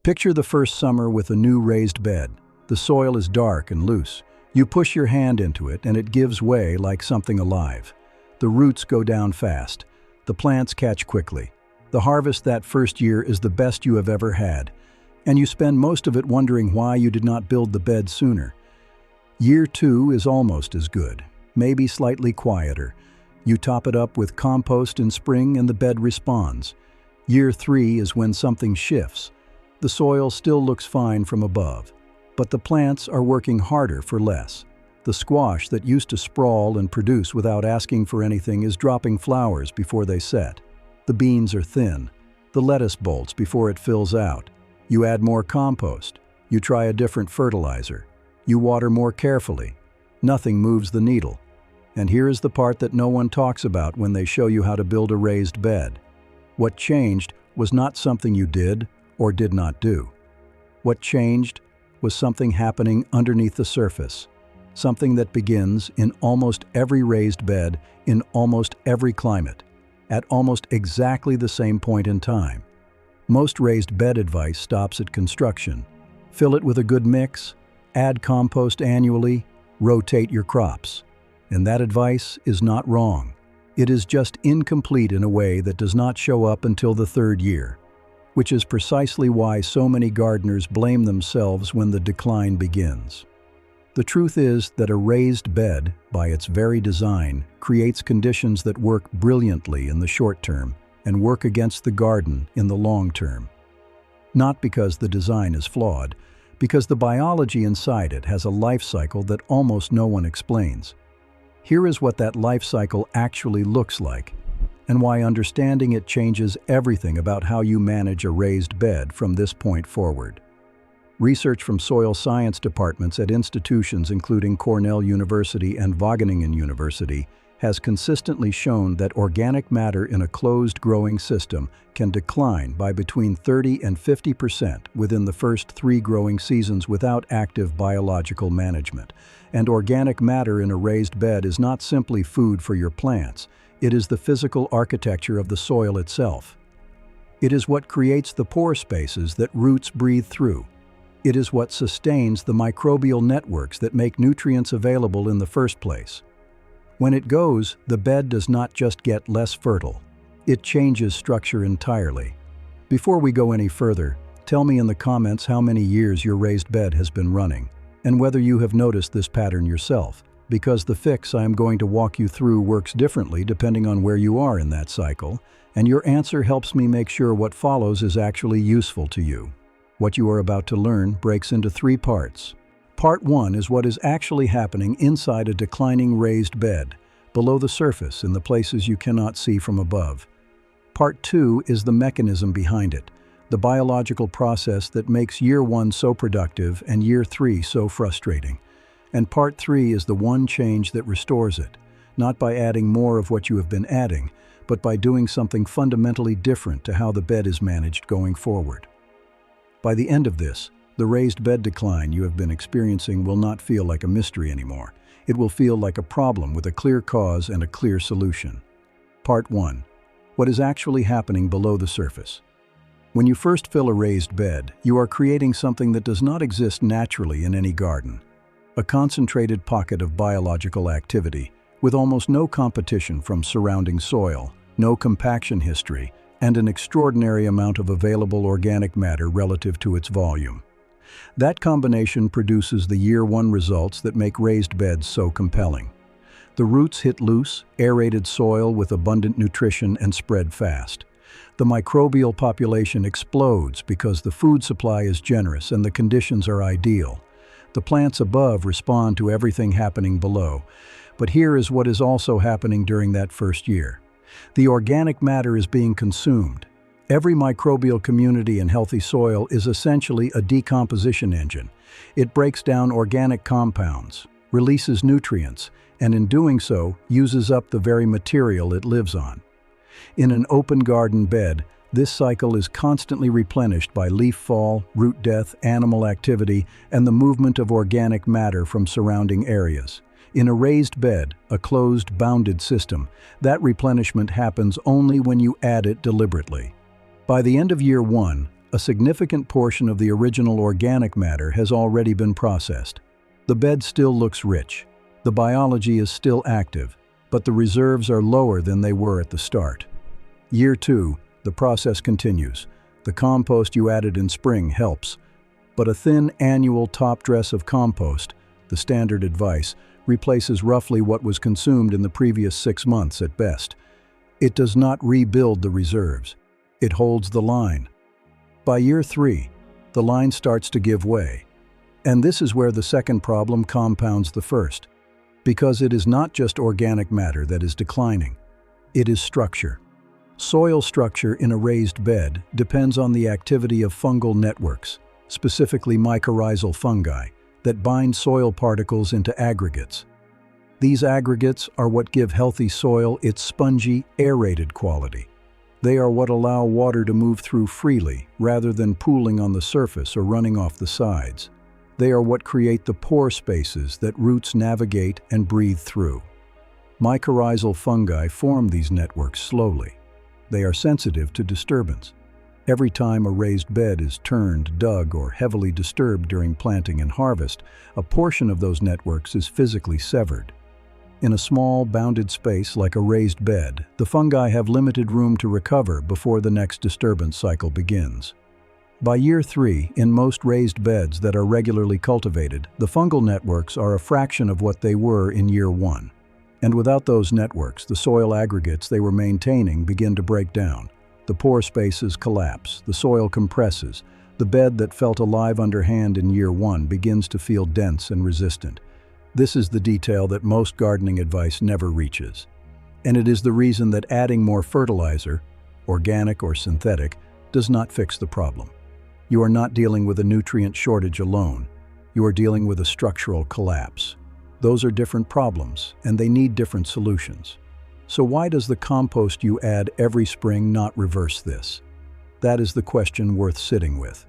Picture the first summer with a new raised bed. The soil is dark and loose. You push your hand into it and it gives way like something alive. The roots go down fast. The plants catch quickly. The harvest that first year is the best you have ever had, and you spend most of it wondering why you did not build the bed sooner. Year 2 is almost as good, maybe slightly quieter. You top it up with compost in spring and the bed responds. Year 3 is when something shifts. The soil still looks fine from above, but the plants are working harder for less. The squash that used to sprawl and produce without asking for anything is dropping flowers before they set. The beans are thin. The lettuce bolts before it fills out. You add more compost. You try a different fertilizer. You water more carefully. Nothing moves the needle. And here is the part that no one talks about when they show you how to build a raised bed. What changed was not something you did or did not do. What changed was something happening underneath the surface. Something that begins in almost every raised bed, in almost every climate, at almost exactly the same point in time. Most raised bed advice stops at construction. Fill it with a good mix, add compost annually, rotate your crops. And that advice is not wrong. It is just incomplete in a way that does not show up until the 3rd year, which is precisely why so many gardeners blame themselves when the decline begins. The truth is that a raised bed, by its very design, creates conditions that work brilliantly in the short term and work against the garden in the long term. Not because the design is flawed, because the biology inside it has a life cycle that almost no one explains. Here is what that life cycle actually looks like, and why understanding it changes everything about how you manage a raised bed from this point forward. Research from soil science departments at institutions including Cornell University and Wageningen University has consistently shown that organic matter in a closed growing system can decline by between 30 and 50% within the first 3 growing seasons without active biological management. And organic matter in a raised bed is not simply food for your plants, it is the physical architecture of the soil itself. It is what creates the pore spaces that roots breathe through. It is what sustains the microbial networks that make nutrients available in the first place. When it goes, the bed does not just get less fertile. It changes structure entirely. Before we go any further, tell me in the comments how many years your raised bed has been running, and whether you have noticed this pattern yourself, because the fix I am going to walk you through works differently depending on where you are in that cycle, and your answer helps me make sure what follows is actually useful to you. What you are about to learn breaks into 3 parts. Part 1 is what is actually happening inside a declining raised bed, below the surface in the places you cannot see from above. Part 2 is the mechanism behind it, the biological process that makes year 1 so productive and year 3 so frustrating. And Part 3 is the one change that restores it, not by adding more of what you have been adding, but by doing something fundamentally different to how the bed is managed going forward. By the end of this, the raised bed decline you have been experiencing will not feel like a mystery anymore. It will feel like a problem with a clear cause and a clear solution. Part 1. What is actually happening below the surface? When you first fill a raised bed, you are creating something that does not exist naturally in any garden. A concentrated pocket of biological activity, with almost no competition from surrounding soil, no compaction history, and an extraordinary amount of available organic matter relative to its volume. That combination produces the year 1 results that make raised beds so compelling. The roots hit loose, aerated soil with abundant nutrition and spread fast. The microbial population explodes because the food supply is generous and the conditions are ideal. The plants above respond to everything happening below. But here is what is also happening during that first year. The organic matter is being consumed. Every microbial community in healthy soil is essentially a decomposition engine. It breaks down organic compounds, releases nutrients, and in doing so, uses up the very material it lives on. In an open garden bed, this cycle is constantly replenished by leaf fall, root death, animal activity, and the movement of organic matter from surrounding areas. In a raised bed, a closed, bounded system, that replenishment happens only when you add it deliberately. By the end of year 1, a significant portion of the original organic matter has already been processed. The bed still looks rich. The biology is still active, but the reserves are lower than they were at the start. Year 2, the process continues. The compost you added in spring helps, but a thin annual top dress of compost, the standard advice, replaces roughly what was consumed in the previous 6 months at best. It does not rebuild the reserves. It holds the line. By year 3, the line starts to give way. And this is where the second problem compounds the first, because it is not just organic matter that is declining. It is structure. Soil structure in a raised bed depends on the activity of fungal networks, specifically mycorrhizal fungi, that bind soil particles into aggregates. These aggregates are what give healthy soil its spongy, aerated quality. They are what allow water to move through freely rather than pooling on the surface or running off the sides. They are what create the pore spaces that roots navigate and breathe through. Mycorrhizal fungi form these networks slowly. They are sensitive to disturbance. Every time a raised bed is turned, dug, or heavily disturbed during planting and harvest, a portion of those networks is physically severed. In a small, bounded space like a raised bed, the fungi have limited room to recover before the next disturbance cycle begins. By year 3, in most raised beds that are regularly cultivated, the fungal networks are a fraction of what they were in year 1. And without those networks, the soil aggregates they were maintaining begin to break down. The pore spaces collapse, the soil compresses, the bed that felt alive underhand in year 1 begins to feel dense and resistant. This is the detail that most gardening advice never reaches. And it is the reason that adding more fertilizer, organic or synthetic, does not fix the problem. You are not dealing with a nutrient shortage alone. You are dealing with a structural collapse. Those are different problems, and they need different solutions. So why does the compost you add every spring not reverse this? That is the question worth sitting with.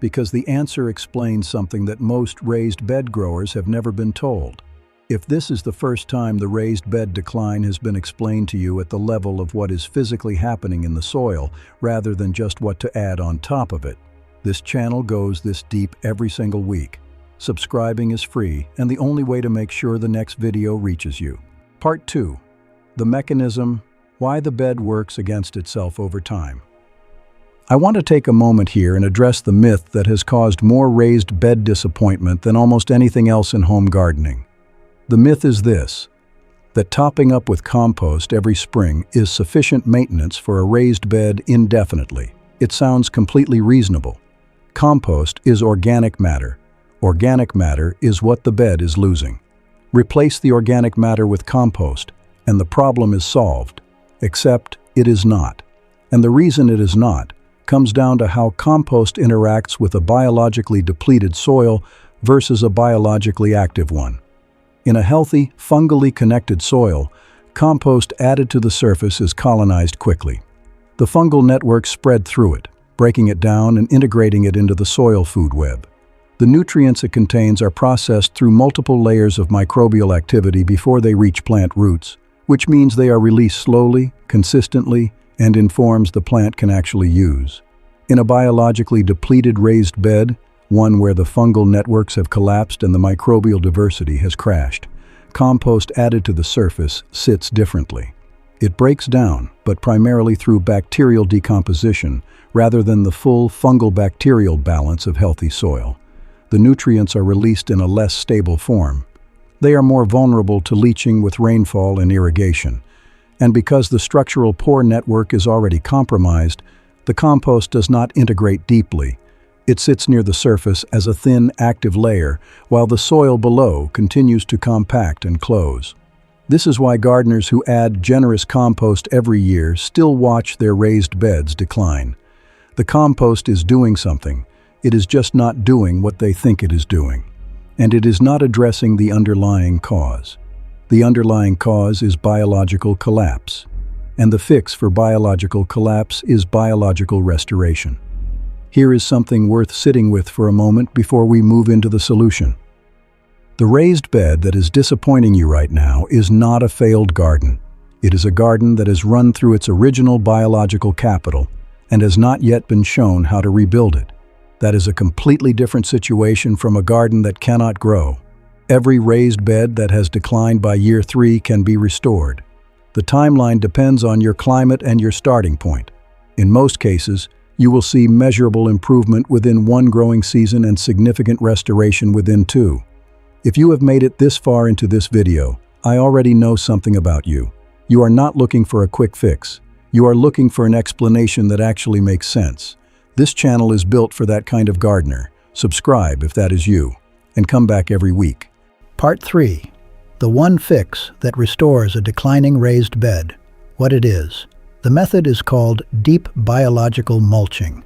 Because the answer explains something that most raised bed growers have never been told. If this is the first time the raised bed decline has been explained to you at the level of what is physically happening in the soil, rather than just what to add on top of it, this channel goes this deep every single week. Subscribing is free and the only way to make sure the next video reaches you. Part 2. The mechanism, why the bed works against itself over time. I want to take a moment here and address the myth that has caused more raised bed disappointment than almost anything else in home gardening. The myth is this, that topping up with compost every spring is sufficient maintenance for a raised bed indefinitely. It sounds completely reasonable. Compost is organic matter. Organic matter is what the bed is losing. Replace the organic matter with compost, and the problem is solved. Except it is not. And the reason it is not comes down to how compost interacts with a biologically depleted soil versus a biologically active one. In a healthy, fungally connected soil, compost added to the surface is colonized quickly. The fungal networks spread through it, breaking it down and integrating it into the soil food web. The nutrients it contains are processed through multiple layers of microbial activity before they reach plant roots, which means they are released slowly, consistently, and in forms the plant can actually use. In a biologically depleted raised bed, one where the fungal networks have collapsed and the microbial diversity has crashed, compost added to the surface sits differently. It breaks down, but primarily through bacterial decomposition, rather than the full fungal bacterial balance of healthy soil. The nutrients are released in a less stable form. They are more vulnerable to leaching with rainfall and irrigation. And because the structural pore network is already compromised, the compost does not integrate deeply. It sits near the surface as a thin, active layer, while the soil below continues to compact and close. This is why gardeners who add generous compost every year still watch their raised beds decline. The compost is doing something. It is just not doing what they think it is doing. And it is not addressing the underlying cause. The underlying cause is biological collapse. And the fix for biological collapse is biological restoration. Here is something worth sitting with for a moment before we move into the solution. The raised bed that is disappointing you right now is not a failed garden. It is a garden that has run through its original biological capital, and has not yet been shown how to rebuild it. That is a completely different situation from a garden that cannot grow. Every raised bed that has declined by year 3 can be restored. The timeline depends on your climate and your starting point. In most cases, you will see measurable improvement within 1 growing season and significant restoration within 2. If you have made it this far into this video, I already know something about you. You are not looking for a quick fix. You are looking for an explanation that actually makes sense. This channel is built for that kind of gardener. Subscribe if that is you, and come back every week. Part 3. The one fix that restores a declining raised bed. What it is. The method is called deep biological mulching,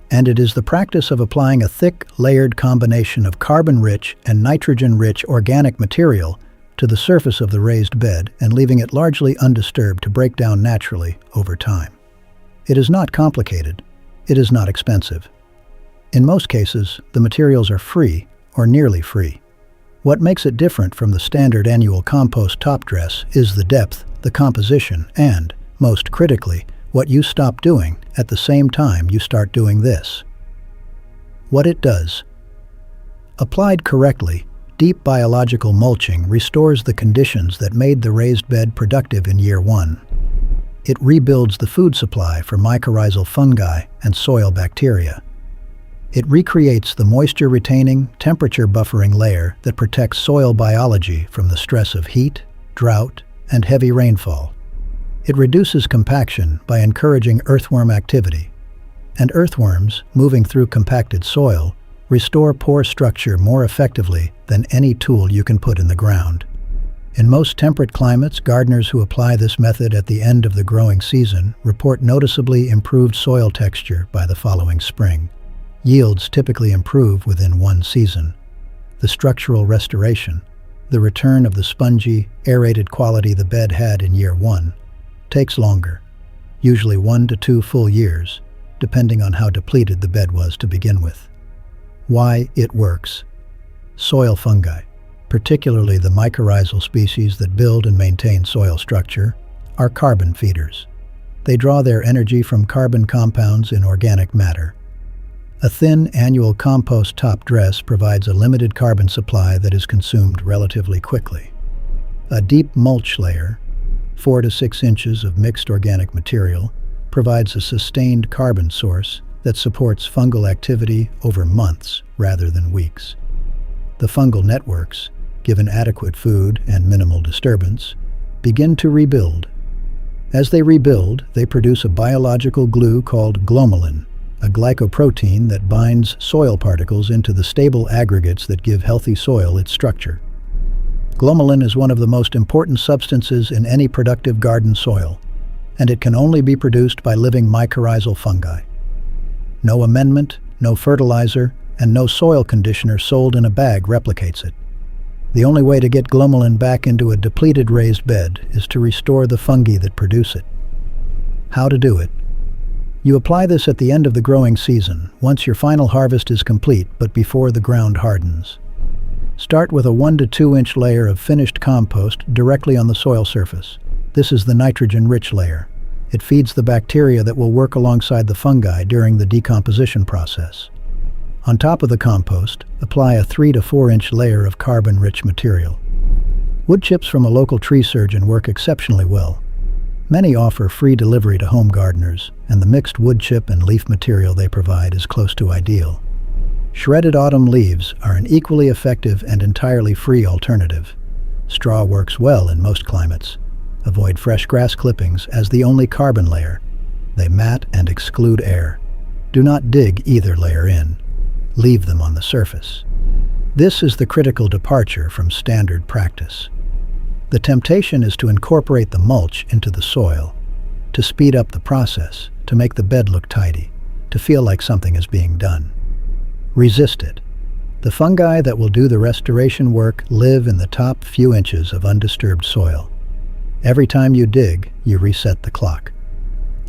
and it is the practice of applying a thick, layered combination of carbon-rich and nitrogen-rich organic material to the surface of the raised bed and leaving it largely undisturbed to break down naturally over time. It is not complicated. It is not expensive. In most cases, the materials are free or nearly free. What makes it different from the standard annual compost top dress is the depth, the composition, and, most critically, what you stop doing at the same time you start doing this. What it does. Applied correctly, deep biological mulching restores the conditions that made the raised bed productive in year 1. It rebuilds the food supply for mycorrhizal fungi and soil bacteria. It recreates the moisture-retaining, temperature-buffering layer that protects soil biology from the stress of heat, drought, and heavy rainfall. It reduces compaction by encouraging earthworm activity, and earthworms, moving through compacted soil, restore pore structure more effectively than any tool you can put in the ground. In most temperate climates, gardeners who apply this method at the end of the growing season report noticeably improved soil texture by the following spring. Yields typically improve within 1 season. The structural restoration, the return of the spongy, aerated quality the bed had in year 1, takes longer, usually 1 to 2 full years, depending on how depleted the bed was to begin with. Why it works. Soil fungi, particularly the mycorrhizal species that build and maintain soil structure, are carbon feeders. They draw their energy from carbon compounds in organic matter. A thin annual compost top dress provides a limited carbon supply that is consumed relatively quickly. A deep mulch layer, 4 to 6 inches of mixed organic material, provides a sustained carbon source that supports fungal activity over months rather than weeks. The fungal networks, given adequate food and minimal disturbance, begin to rebuild. As they rebuild, they produce a biological glue called glomalin, a glycoprotein that binds soil particles into the stable aggregates that give healthy soil its structure. Glomalin is one of the most important substances in any productive garden soil, and it can only be produced by living mycorrhizal fungi. No amendment, no fertilizer, and no soil conditioner sold in a bag replicates it. The only way to get glomalin back into a depleted raised bed is to restore the fungi that produce it. How to do it? You apply this at the end of the growing season, once your final harvest is complete but before the ground hardens. Start with a 1 to 2 inch layer of finished compost directly on the soil surface. This is the nitrogen-rich layer. It feeds the bacteria that will work alongside the fungi during the decomposition process. On top of the compost, apply a 3 to 4 inch layer of carbon-rich material. Wood chips from a local tree surgeon work exceptionally well. Many offer free delivery to home gardeners, and the mixed wood chip and leaf material they provide is close to ideal. Shredded autumn leaves are an equally effective and entirely free alternative. Straw works well in most climates. Avoid fresh grass clippings as the only carbon layer. They mat and exclude air. Do not dig either layer in. Leave them on the surface. This is the critical departure from standard practice. The temptation is to incorporate the mulch into the soil, to speed up the process, to make the bed look tidy, to feel like something is being done. Resist it. The fungi that will do the restoration work live in the top few inches of undisturbed soil. Every time you dig, you reset the clock.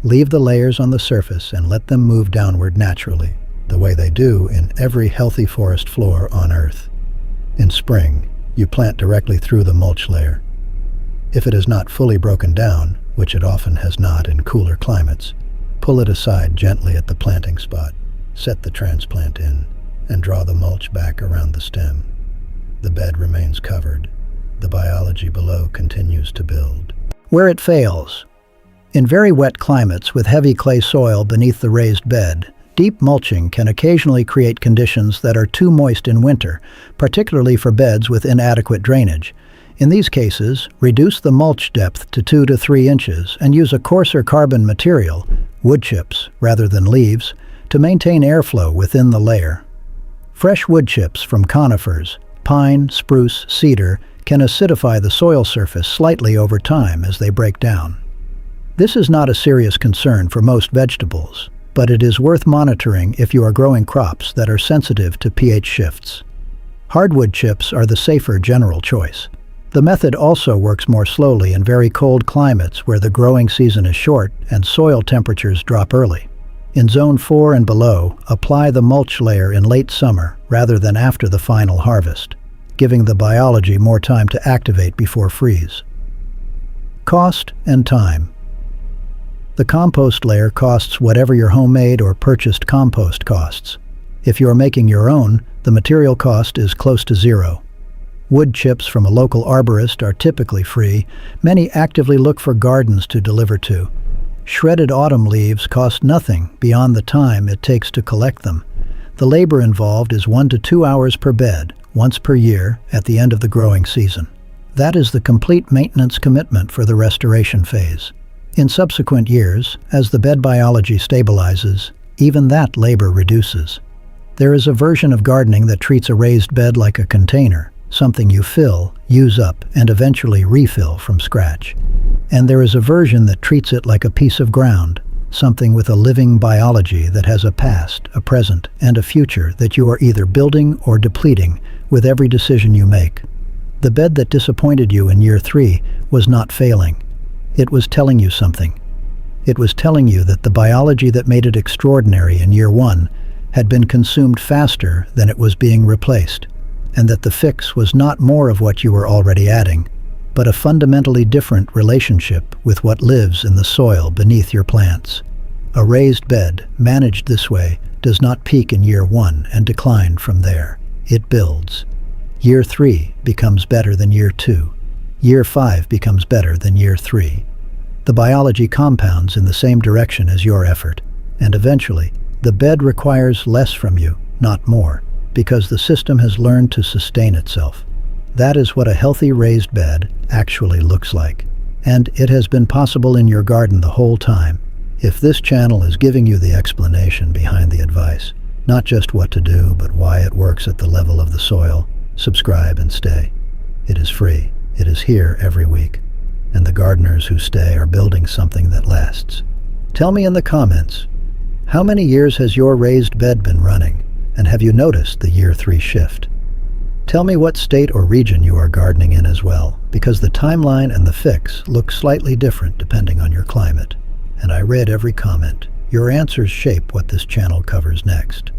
Leave the layers on the surface and let them move downward naturally, the way they do in every healthy forest floor on Earth. In spring, you plant directly through the mulch layer. If it is not fully broken down, which it often has not in cooler climates, Pull it aside gently at the planting spot. Set the transplant in and draw the mulch back around the stem. The bed remains covered. The biology below continues to build. Where it fails. In very wet climates with heavy clay soil beneath the raised bed, deep mulching can occasionally create conditions that are too moist in winter, particularly for beds with inadequate drainage. In these cases, reduce the mulch depth to 2 to 3 inches and use a coarser carbon material, wood chips rather than leaves, to maintain airflow within the layer. Fresh wood chips from conifers, pine, spruce, cedar, can acidify the soil surface slightly over time as they break down. This is not a serious concern for most vegetables, but it is worth monitoring if you are growing crops that are sensitive to pH shifts. Hardwood chips are the safer general choice. The method also works more slowly in very cold climates where the growing season is short and soil temperatures drop early. In Zone 4 and below, apply the mulch layer in late summer rather than after the final harvest, giving the biology more time to activate before freeze. Cost and time. The compost layer costs whatever your homemade or purchased compost costs. If you are making your own, the material cost is close to zero. Wood chips from a local arborist are typically free. Many actively look for gardens to deliver to. Shredded autumn leaves cost nothing beyond the time it takes to collect them. The labor involved is 1 to 2 hours per bed, once per year, at the end of the growing season. That is the complete maintenance commitment for the restoration phase. In subsequent years, as the bed biology stabilizes, even that labor reduces. There is a version of gardening that treats a raised bed like a container, something you fill, use up, and eventually refill from scratch. And there is a version that treats it like a piece of ground, something with a living biology that has a past, a present, and a future that you are either building or depleting with every decision you make. The bed that disappointed you in year 3 was not failing. It was telling you something. It was telling you that the biology that made it extraordinary in year 1 had been consumed faster than it was being replaced, and that the fix was not more of what you were already adding, but a fundamentally different relationship with what lives in the soil beneath your plants. A raised bed, managed this way, does not peak in year 1 and decline from there. It builds. Year 3 becomes better than year 2. Year 5 becomes better than year 3. The biology compounds in the same direction as your effort, and eventually, the bed requires less from you, not more, because the system has learned to sustain itself. That is what a healthy raised bed actually looks like. And it has been possible in your garden the whole time. If this channel is giving you the explanation behind the advice, not just what to do, but why it works at the level of the soil, subscribe and stay. It is free. It is here every week. And the gardeners who stay are building something that lasts. Tell me in the comments, how many years has your raised bed been running? And have you noticed the year 3 shift? Tell me what state or region you are gardening in as well, because the timeline and the fix look slightly different depending on your climate. And I read every comment. Your answers shape what this channel covers next.